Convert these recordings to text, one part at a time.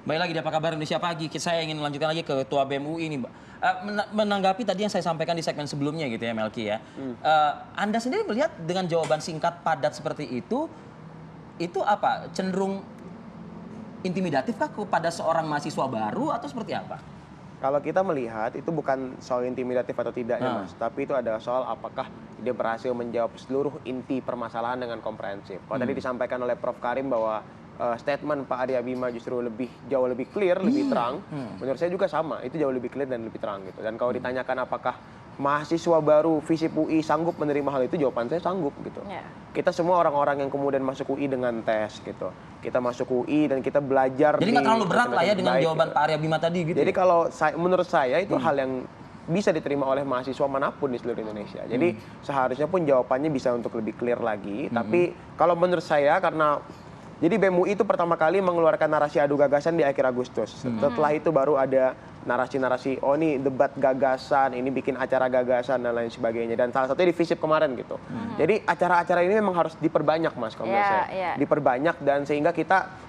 Baik lagi di Apa Kabar Indonesia Pagi. Saya ingin melanjutkan lagi ke Ketua BEM UI ini, Mbak. Menanggapi tadi yang saya sampaikan di segmen sebelumnya gitu ya, Melki ya. Anda sendiri melihat dengan jawaban singkat padat seperti itu apa? Cenderung intimidatif kah kepada seorang mahasiswa baru atau seperti apa? Kalau kita melihat itu bukan soal intimidatif atau tidaknya, Mas, tapi itu adalah soal apakah dia berhasil menjawab seluruh inti permasalahan dengan komprehensif. Kalau tadi disampaikan oleh Prof. Karim bahwa statement Pak Arya Bima justru jauh lebih clear, lebih terang, menurut saya juga sama, itu jauh lebih clear dan lebih terang gitu. Dan kalau ditanyakan apakah mahasiswa baru FISIP UI sanggup menerima hal itu, jawaban saya sanggup gitu. Kita semua orang-orang yang kemudian masuk UI dengan tes gitu. Kita masuk UI dan kita belajar. Jadi nggak terlalu berat lah ya dengan jawaban Pak Arya Bima tadi gitu. Jadi kalau menurut saya itu hal yang bisa diterima oleh mahasiswa manapun di seluruh Indonesia. Jadi seharusnya pun jawabannya bisa untuk lebih clear lagi. Tapi kalau menurut saya jadi BEM UI itu pertama kali mengeluarkan narasi adu gagasan di akhir Agustus. Setelah itu baru ada narasi-narasi, oh ini debat gagasan, ini bikin acara gagasan dan lain sebagainya. Dan salah satunya di FISIP kemarin gitu. Jadi acara-acara ini memang harus diperbanyak, Mas, kalau menurut saya. Diperbanyak dan sehingga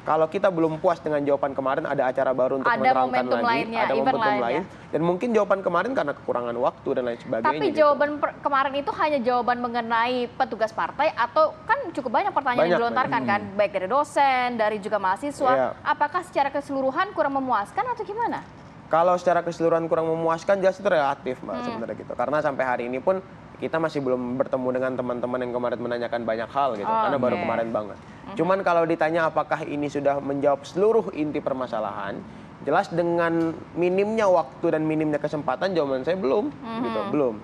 kalau kita belum puas dengan jawaban kemarin, ada acara baru untuk menerangkan lagi. Ada momentum lain. Dan mungkin jawaban kemarin karena kekurangan waktu dan lain sebagainya. Tapi jawaban kemarin itu hanya jawaban mengenai petugas partai atau kan cukup banyak pertanyaan yang dilontarkan kan, baik dari dosen, dari juga mahasiswa. Apakah secara keseluruhan kurang memuaskan atau gimana? Kalau secara keseluruhan kurang memuaskan, jelas itu relatif, Mbak, sebenarnya gitu. Karena sampai hari ini pun kita masih belum bertemu dengan teman-teman yang kemarin menanyakan banyak hal gitu, karena baru kemarin banget. Cuman kalau ditanya apakah ini sudah menjawab seluruh inti permasalahan, jelas dengan minimnya waktu dan minimnya kesempatan jawaban saya belum gitu, belum.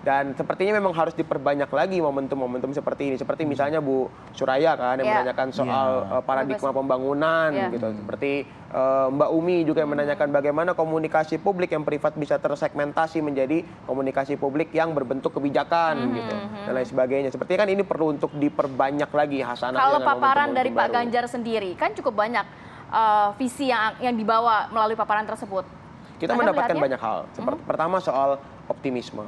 Dan sepertinya memang harus diperbanyak lagi momentum-momentum seperti ini. Seperti misalnya Bu Suraya kan yang menanyakan soal paradigma pembangunan gitu. Seperti Mbak Umi juga yang menanyakan bagaimana komunikasi publik yang privat bisa tersegmentasi menjadi komunikasi publik yang berbentuk kebijakan gitu dan lain sebagainya. Sepertinya kan ini perlu untuk diperbanyak lagi hasanahnya. Kalau paparan dari Pak Ganjar sendiri kan cukup banyak visi yang dibawa melalui paparan tersebut. Kita mendapatkan banyak hal. Pertama soal optimisme.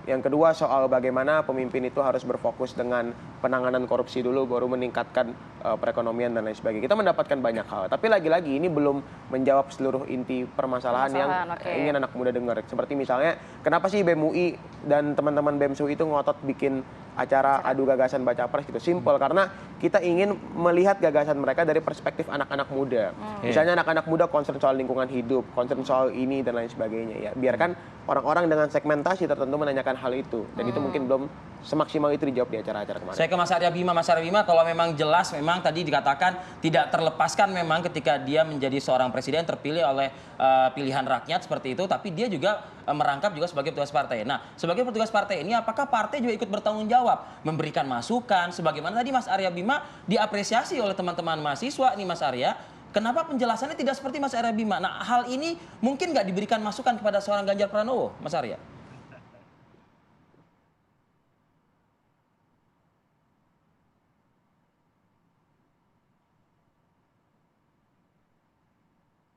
Yang kedua soal bagaimana pemimpin itu harus berfokus dengan penanganan korupsi dulu baru meningkatkan perekonomian dan lain sebagainya. Kita mendapatkan banyak hal. Tapi lagi-lagi ini belum menjawab seluruh inti permasalahan yang ingin anak muda dengar. Seperti misalnya kenapa sih BEM UI dan teman-teman BEM UI itu ngotot bikin acara adu gagasan baca pres gitu. Simpel karena kita ingin melihat gagasan mereka dari perspektif anak-anak muda. Misalnya anak-anak muda concern soal lingkungan hidup, concern soal ini dan lain sebagainya ya. Biarkan orang-orang dengan segmentasi tertentu menanyakan hal itu dan itu mungkin belum semaksimal itu dijawab di acara-acara kemarin. Saya ke Mas Arya Bima. Mas Arya Bima, kalau memang jelas memang tadi dikatakan tidak terlepaskan memang ketika dia menjadi seorang presiden terpilih oleh pilihan rakyat seperti itu, tapi dia juga merangkap juga sebagai petugas partai. Nah, sebagai petugas partai ini apakah partai juga ikut bertanggung jawab memberikan masukan sebagaimana tadi Mas Arya Bima diapresiasi oleh teman-teman mahasiswa nih Mas Arya. Kenapa penjelasannya tidak seperti Mas Arya Bima? Nah, hal ini mungkin nggak diberikan masukan kepada seorang Ganjar Pranowo, Mas Arya?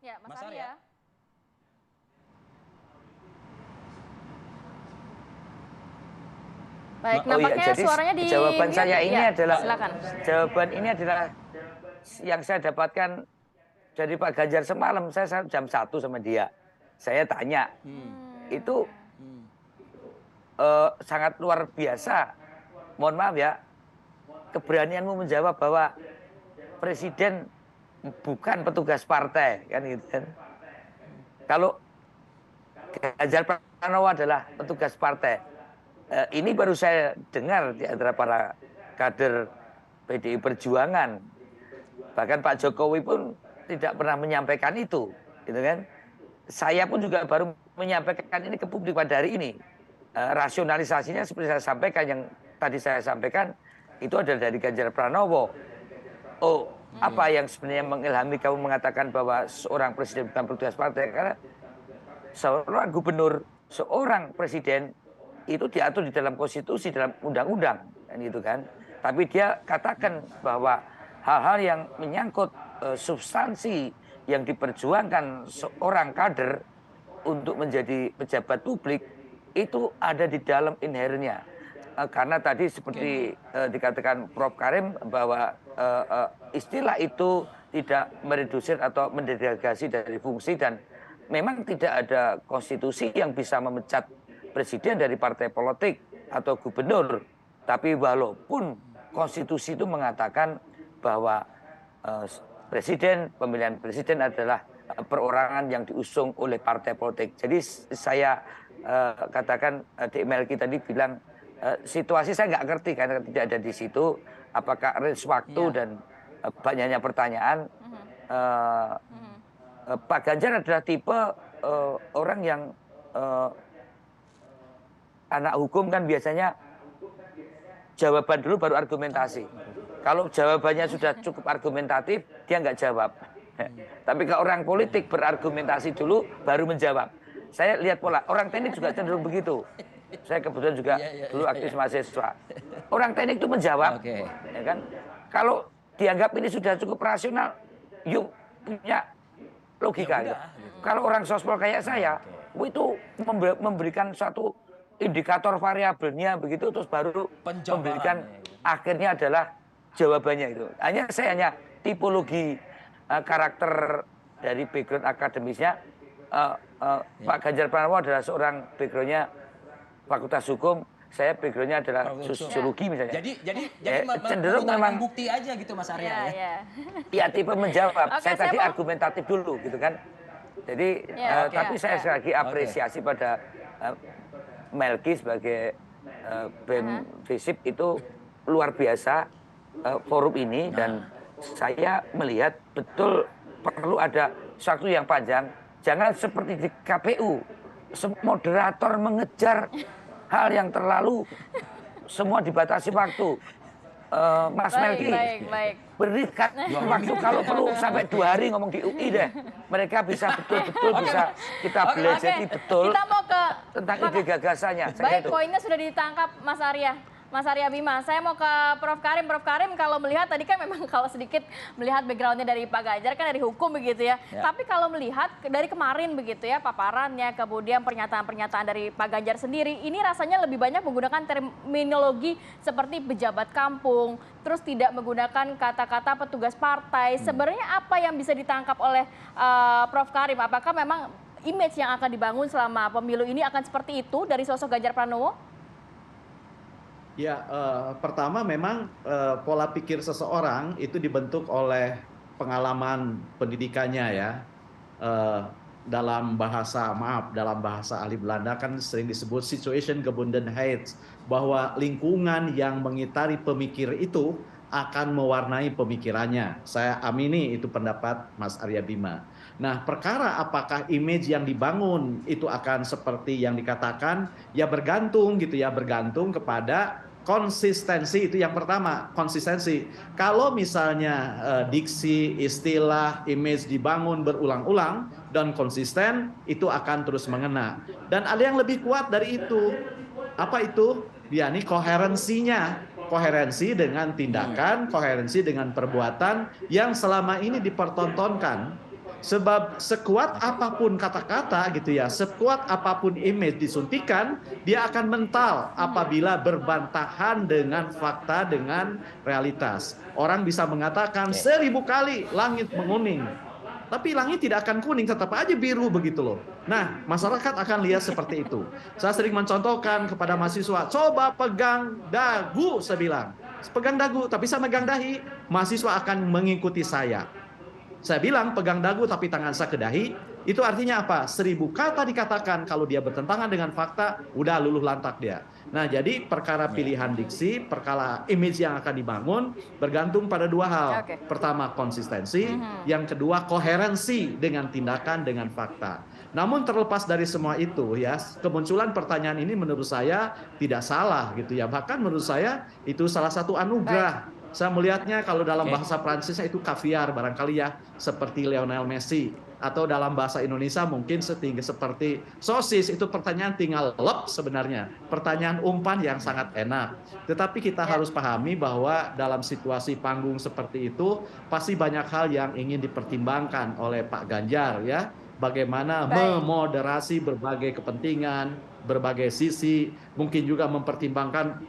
Ya, Mas Arya. Baik, nampaknya jadi suaranya di jawaban saya ini adalah silakan. Jawaban ini adalah yang saya dapatkan dari Pak Ganjar semalam. Saya jam 1 sama dia. Saya tanya, itu sangat luar biasa. Mohon maaf ya, keberanianmu menjawab bahwa presiden bukan petugas partai kan gitu kan. Kalau Ganjar Pranowo adalah petugas partai. Ini baru saya dengar di antara para kader PDI Perjuangan. Bahkan Pak Jokowi pun tidak pernah menyampaikan itu, gitu kan? Saya pun juga baru menyampaikan ini ke publik pada hari ini. Rasionalisasinya seperti saya sampaikan, yang tadi saya sampaikan itu adalah dari Ganjar Pranowo. Oh, apa yang sebenarnya mengilhami kamu mengatakan bahwa seorang presiden bukan petugas partai? Karena seorang gubernur, seorang presiden itu diatur di dalam konstitusi, dalam undang-undang, kan gitu kan. Tapi dia katakan bahwa hal-hal yang menyangkut substansi yang diperjuangkan seorang kader untuk menjadi pejabat publik itu ada di dalam inherentnya. karena tadi seperti dikatakan Prof. Karim bahwa istilah itu tidak meredusir atau mendelegasi dari fungsi, dan memang tidak ada konstitusi yang bisa memecat presiden dari partai politik atau gubernur. Tapi walaupun konstitusi itu mengatakan bahwa pemilihan presiden adalah perorangan yang diusung oleh partai politik. Jadi saya katakan Dik Melki tadi bilang situasi saya nggak ngerti karena tidak ada di situ. Apakah range waktu dan banyaknya pertanyaan. Pak Ganjar adalah tipe orang yang anak hukum kan biasanya jawaban dulu baru argumentasi. Kalau jawabannya sudah cukup argumentatif, dia nggak jawab. Tapi kalau orang politik berargumentasi dulu baru menjawab. Saya lihat pola, orang teknik juga cenderung begitu. Saya kebetulan juga dulu aktif mahasiswa. Orang teknik itu menjawab, ya kan? Kalau dianggap ini sudah cukup rasional, yuk punya logika. Ya kalau orang sospol kayak saya, itu memberikan suatu indikator variabelnya begitu, terus baru memberikan akhirnya adalah jawabannya itu. Saya hanya tipologi karakter dari background akademisnya. Pak Ganjar Pranowo adalah seorang backgroundnya Fakultas Hukum, saya backgroundnya adalah sosiologi misalnya. Jadi cenderung memang bukti aja gitu Mas Arya. Ya tipe menjawab. Saya tadi argumentatif dulu gitu kan. Jadi tapi saya sekali lagi apresiasi pada Melki sebagai BEM FISIP itu luar biasa forum ini, dan saya melihat betul perlu ada sesuatu yang panjang. Jangan seperti di KPU, moderator mengejar hal yang terlalu, semua dibatasi waktu. Mas Melki, berikan waktu kalau perlu sampai 2 hari ngomong di UI deh. Mereka bisa betul-betul bisa kita belajar betul kita mau ke tentang ide gagasannya. Baik, poinnya sudah ditangkap Mas Arya Bima. Saya mau ke Prof. Karim. Prof. Karim, kalau melihat tadi kan memang kalau sedikit melihat backgroundnya dari Pak Ganjar kan dari hukum begitu ya. Tapi kalau melihat dari kemarin begitu ya paparannya, kemudian pernyataan-pernyataan dari Pak Ganjar sendiri, ini rasanya lebih banyak menggunakan terminologi seperti pejabat kampung, terus tidak menggunakan kata-kata petugas partai. Sebenarnya apa yang bisa ditangkap oleh Prof. Karim? Apakah memang image yang akan dibangun selama pemilu ini akan seperti itu dari sosok Ganjar Pranowo? Ya, pertama memang pola pikir seseorang itu dibentuk oleh pengalaman pendidikannya ya. Dalam bahasa ahli Belanda kan sering disebut situation Gebundenheit, bahwa lingkungan yang mengitari pemikir itu akan mewarnai pemikirannya. Saya amini itu pendapat Mas Arya Bima. Nah, perkara apakah image yang dibangun itu akan seperti yang dikatakan, ya bergantung gitu ya, bergantung kepada konsistensi. Itu yang pertama, konsistensi. Kalau misalnya diksi, istilah, image dibangun berulang-ulang dan konsisten, itu akan terus mengena. Dan ada yang lebih kuat dari itu. Apa itu? Ya, ini koherensinya. Koherensi dengan tindakan, koherensi dengan perbuatan yang selama ini dipertontonkan. Sebab sekuat apapun kata-kata gitu ya, sekuat apapun image disuntikan, dia akan mental apabila berbantahan dengan fakta, dengan realitas. Orang bisa mengatakan 1000 kali langit menguning, tapi langit tidak akan kuning, tetap aja biru begitu loh. Nah, masyarakat akan lihat seperti itu. Saya sering mencontohkan kepada mahasiswa, coba pegang dagu, saya bilang. Pegang dagu, tapi saya megang dahi, mahasiswa akan mengikuti saya. Saya bilang pegang dagu tapi tangan saya ke dahi, itu artinya apa? 1000 kata dikatakan, kalau dia bertentangan dengan fakta, udah luluh lantak dia. Nah, jadi perkara pilihan diksi, perkara image yang akan dibangun, bergantung pada 2 hal. Pertama, konsistensi. Yang kedua, koherensi dengan tindakan, dengan fakta. Namun terlepas dari semua itu ya, kemunculan pertanyaan ini menurut saya tidak salah gitu ya. Bahkan menurut saya itu salah satu anugerah. Saya melihatnya kalau dalam bahasa Prancisnya itu kaviar barangkali ya, seperti Lionel Messi. Atau dalam bahasa Indonesia mungkin seperti sosis, itu pertanyaan tinggal lep sebenarnya. Pertanyaan umpan yang sangat enak. Tetapi kita harus pahami bahwa dalam situasi panggung seperti itu, pasti banyak hal yang ingin dipertimbangkan oleh Pak Ganjar ya. bagaimana Baik. memoderasi berbagai kepentingan, berbagai sisi, mungkin juga mempertimbangkan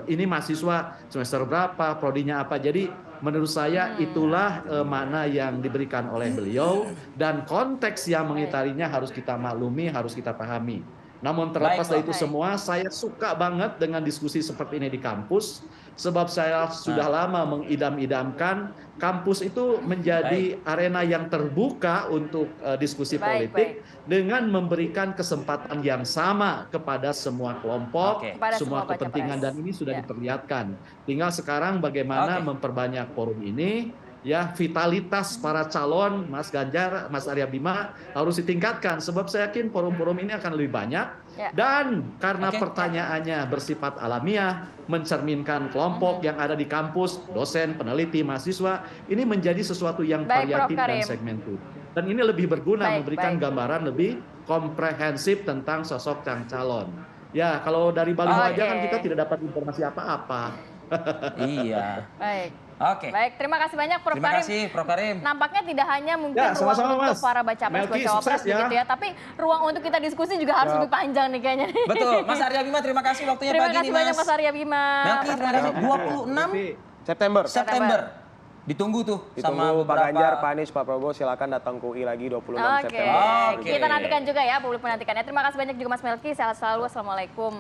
ini mahasiswa semester berapa, prodinya apa. Jadi menurut saya itulah makna yang diberikan oleh beliau, dan konteks yang mengitarinya harus kita maklumi, harus kita pahami. Namun terlepas dari itu semua, saya suka banget dengan diskusi seperti ini di kampus, sebab saya sudah lama mengidam-idamkan kampus itu menjadi arena yang terbuka untuk diskusi politik dengan memberikan kesempatan yang sama kepada semua kelompok, Kepada semua semua baca kepentingan, pres. dan ini sudah diperlihatkan. Tinggal sekarang bagaimana memperbanyak forum ini, ya, vitalitas para calon Mas Ganjar, Mas Arya Bima harus ditingkatkan, sebab saya yakin forum-forum ini akan lebih banyak, dan karena pertanyaannya bersifat alamiah, mencerminkan kelompok yang ada di kampus, dosen, peneliti, mahasiswa, ini menjadi sesuatu yang variatif dan segmented. Dan ini lebih berguna, memberikan gambaran lebih komprehensif tentang sosok sang calon. Ya, kalau dari baliho aja kan kita tidak dapat informasi apa-apa. Iya. Baik. Oke. Baik, terima kasih banyak Prof. Terima Karim. kasih Prof. Karim. Nampaknya tidak hanya mungkin Ya, ruang sama-sama, untuk Mas. para baca pres, Melki, baca wapres sukses ya. begitu ya, tapi ruang untuk kita diskusi juga harus lebih panjang nih kayaknya. Betul. Mas Arya Bima, terima kasih waktunya Terima pagi kasih nih, banyak Mas Arya Bima. Melki, terima kasih. 26 September. September. Ditunggu tuh sama Ditunggu Pak beberapa. Ganjar, Pak Anies, Pak Prabowo, silakan datang ke UI lagi 26 Oke, September. Oke. kita nantikan juga ya, publik menantikannya. Terima kasih banyak juga Mas Melki, sehat selalu, assalamualaikum.